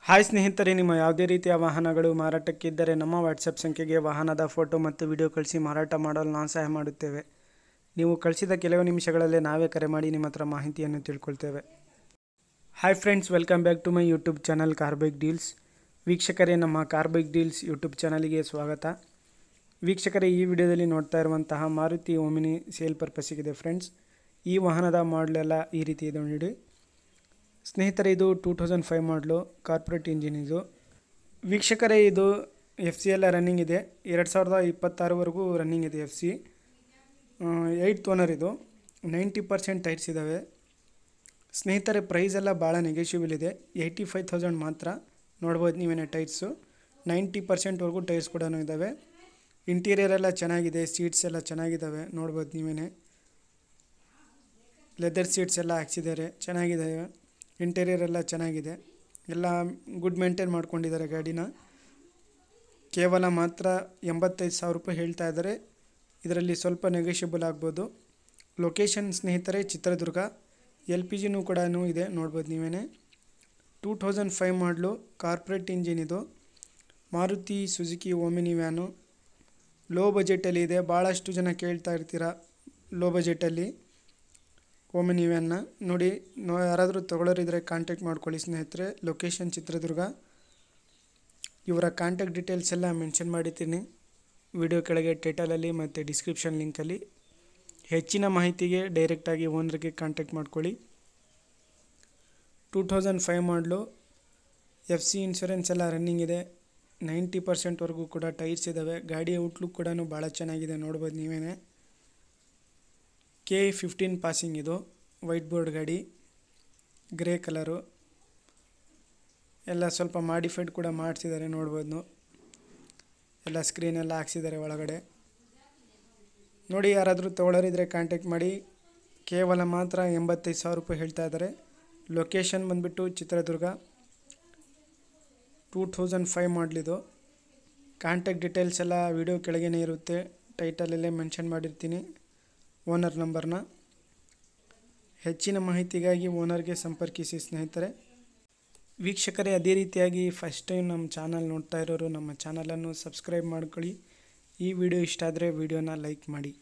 Hi ಸ್ನೇಹಿತರೆ, ನಿಮ್ಮ ಯಾವುದೇ ರೀತಿಯ ವಾಹನಗಳು ಮಾರಾಟಕ್ಕಿದ್ದರೆ ನಮ್ಮ ವಾಟ್ಸಪ್ ಸಂಖ್ಯೆಗೆ ವಾಹನದ ಫೋಟೋ ಮತ್ತು ವಿಡಿಯೋ ಕಳಿಸಿ ಮಾರಾಟ ಮಾಡಲು ನಾವು ಸಹಾಯ ಮಾಡುತ್ತೇವೆ. ನೀವು ಕಳಿಸಿದ ಕೆಲವು ನಿಮಿಷಗಳಲ್ಲೇ ನಾವೇ ಕರೆ ಮಾಡಿ ನಿಮ್ಮ ಹತ್ರ ಮಾಹಿತಿಯನ್ನು ತಿಳ್ಕೊಳ್ತೇವೆ. Hi friends, welcome back to my YouTube channel car bike deals. ವೀಕ್ಷಕರೇ, ನಮ್ಮ ಕಾರ್ ಬೈಕ್ ಡೀಲ್ಸ್ ಯೂಟ್ಯೂಬ್ ಚಾನಲಿಗೆ ಸ್ವಾಗತ. ವೀಕ್ಷಕರೇ, ಈ ವಿಡಿಯೋದಲ್ಲಿ ನೋಡ್ತಾ ಇರುವಂತಹ ಮಾರುತಿ ಓಮಿನಿ ಸೇಲ್ ಪರ್ಪಸ್ಸಿಗಿದೆ ಫ್ರೆಂಡ್ಸ್. ಈ ವಾಹನದ ಮಾಡಲೆಲ್ಲ ಈ ರೀತಿ ಇದೆ ನೋಡಿ ಸ್ನೇಹಿತರೆ. ಇದು 2005 ಮಾಡಲು ಕಾರ್ಪೊರೇಟ್ ಇಂಜಿನ್. ಇದು ವೀಕ್ಷಕರೇ, ಇದು FC ಎಲ್ಲ ರನ್ನಿಂಗ್ ಇದೆ. 2026ವರೆಗೂ ರನ್ನಿಂಗ್ ಇದೆ. FC 8th owner. ಇದು 90% ಟೈರ್ಸ್ ಇದ್ದಾವೆ ಸ್ನೇಹಿತರೆ. ಪ್ರೈಸ್ ಎಲ್ಲ ಭಾಳ ನೆಗೆಷಿಬಲ್ ಇದೆ. 85,000 ಮಾತ್ರ. ನೋಡ್ಬೋದು ನೀವೇನೇ ಟೈರ್ಸು 90%ವರೆಗೂ ಟೈರ್ಸ್ ಕೂಡ ಇದ್ದಾವೆ. ಇಂಟೀರಿಯರ್ ಎಲ್ಲ ಚೆನ್ನಾಗಿದೆ. ಸೀಟ್ಸ್ ಎಲ್ಲ ಚೆನ್ನಾಗಿದ್ದಾವೆ. ನೋಡ್ಬೋದು ನೀವೇನೇ ಲೆದರ್ ಸೀಟ್ಸ್ ಎಲ್ಲ ಹಾಕ್ಸಿದ್ದಾರೆ, ಚೆನ್ನಾಗಿದ್ದಾವೆ. ಇಂಟೀರಿಯರ್ ಎಲ್ಲ ಚೆನ್ನಾಗಿದೆ. ಎಲ್ಲ ಗುಡ್ ಮೇಂಟೈನ್ ಮಾಡ್ಕೊಂಡಿದ್ದಾರೆ ಗಾಡಿನ. ಕೇವಲ ಮಾತ್ರ 85,000 ರೂಪಾಯಿ ಹೇಳ್ತಾ ಇದ್ದಾರೆ. ಇದರಲ್ಲಿ ಸ್ವಲ್ಪ ನೆಗೋಷಿಯಬಲ್ ಆಗ್ಬೋದು. ಲೊಕೇಶನ್ ಸ್ನೇಹಿತರೆ ಚಿತ್ರದುರ್ಗ. LPGನೂ ಕೂಡ ಇದೆ, ನೋಡ್ಬೋದು ನೀವೇನೇ. 2005 ಮಾಡಲು ಕಾರ್ಪೊರೇಟ್ ಇಂಜಿನ್. ಇದು Maruti Suzuki Omni van. Low ಬಜೆಟಲ್ಲಿ ಇದೆ. ಭಾಳಷ್ಟು ಜನ ಕೇಳ್ತಾ ಇರ್ತೀರ ಲೋ ಬಜೆಟಲ್ಲಿ ಓಮಿನಿ ವ್ಯಾನ್ನ. ನೋಡಿ, ಯಾರಾದರೂ ತೊಗೊಳ್ಳೋರಿದ್ರೆ ಕಾಂಟ್ಯಾಕ್ಟ್ ಮಾಡ್ಕೊಳ್ಳಿ ಸ್ನೇಹಿತರೆ. ಲೊಕೇಶನ್ ಚಿತ್ರದುರ್ಗ. ಇವರ ಕಾಂಟ್ಯಾಕ್ಟ್ ಡೀಟೇಲ್ಸ್ ಎಲ್ಲ ಮೆನ್ಷನ್ ಮಾಡಿರ್ತೀನಿ ವಿಡಿಯೋ ಕೆಳಗೆ ಟೈಟಲಲ್ಲಿ ಮತ್ತು ಡಿಸ್ಕ್ರಿಪ್ಷನ್ ಲಿಂಕಲ್ಲಿ. ಹೆಚ್ಚಿನ ಮಾಹಿತಿಗೆ ಡೈರೆಕ್ಟಾಗಿ ಓನರ್ಗೆ ಕಾಂಟ್ಯಾಕ್ಟ್ ಮಾಡ್ಕೊಳ್ಳಿ. 2005 ಮಾಡಲು FC ಇನ್ಶೂರೆನ್ಸ್ ಎಲ್ಲ ರನ್ನಿಂಗ್ ಇದೆ. 90%ವರೆಗೂ ಕೂಡ ಟೈರ್ಸ್ ಇದ್ದಾವೆ. ಗಾಡಿಯ ಔಟ್ಲುಕ್ ಕೂಡ ಭಾಳ ಚೆನ್ನಾಗಿದೆ, ನೋಡ್ಬೋದು ನೀವೇನೇ. K15 passing. ಇದು ವೈಟ್ ಬೋರ್ಡ್ ಗಾಡಿ, ಗ್ರೇ ಕಲರು. ಎಲ್ಲ ಸ್ವಲ್ಪ ಮಾಡಿಫೈಡ್ ಕೂಡ ಮಾಡಿಸಿದ್ದಾರೆ, ನೋಡ್ಬೋದು. ಎಲ್ಲ ಸ್ಕ್ರೀನ್ ಎಲ್ಲ ಹಾಕ್ಸಿದ್ದಾರೆ ಒಳಗಡೆ. ನೋಡಿ, ಯಾರಾದರೂ ತೊಗೊಳ್ಳೋರಿದ್ರೆ ಕಾಂಟ್ಯಾಕ್ಟ್ ಮಾಡಿ. ಕೇವಲ ಮಾತ್ರ 85,000 ರೂಪಾಯಿ ಹೇಳ್ತಾ ಇದ್ದಾರೆ. ಲೊಕೇಶನ್ ಬಂದುಬಿಟ್ಟು ಚಿತ್ರದುರ್ಗ. 2005 ಮಾಡಲಿದು. ಕಾಂಟ್ಯಾಕ್ಟ್ ಡೀಟೇಲ್ಸ್ ಎಲ್ಲ ವಿಡಿಯೋ ಕೆಳಗೇ ಇರುತ್ತೆ, ಟೈಟಲಲ್ಲೇ ಮೆನ್ಷನ್ ಮಾಡಿರ್ತೀನಿ ಓನರ್ ನಂಬರ್ನ. ಹೆಚ್ಚಿನ ಮಾಹಿತಿಗಾಗಿ ಓನರ್ಗೆ ಸಂಪರ್ಕಿಸಿ ಸ್ನೇಹಿತರೆ. ವೀಕ್ಷಕರೇ, ಅದೇ ರೀತಿಯಾಗಿ ಫಸ್ಟ್ ಟೈಮ್ ನಮ್ಮ ಚಾನಲ್ ನೋಡ್ತಾ ಇರೋರು ನಮ್ಮ ಚಾನಲನ್ನು ಸಬ್ಸ್ಕ್ರೈಬ್ ಮಾಡ್ಕೊಳ್ಳಿ. ಈ ವಿಡಿಯೋ ಇಷ್ಟ ಆದರೆ ವಿಡಿಯೋನ ಲೈಕ್ ಮಾಡಿ.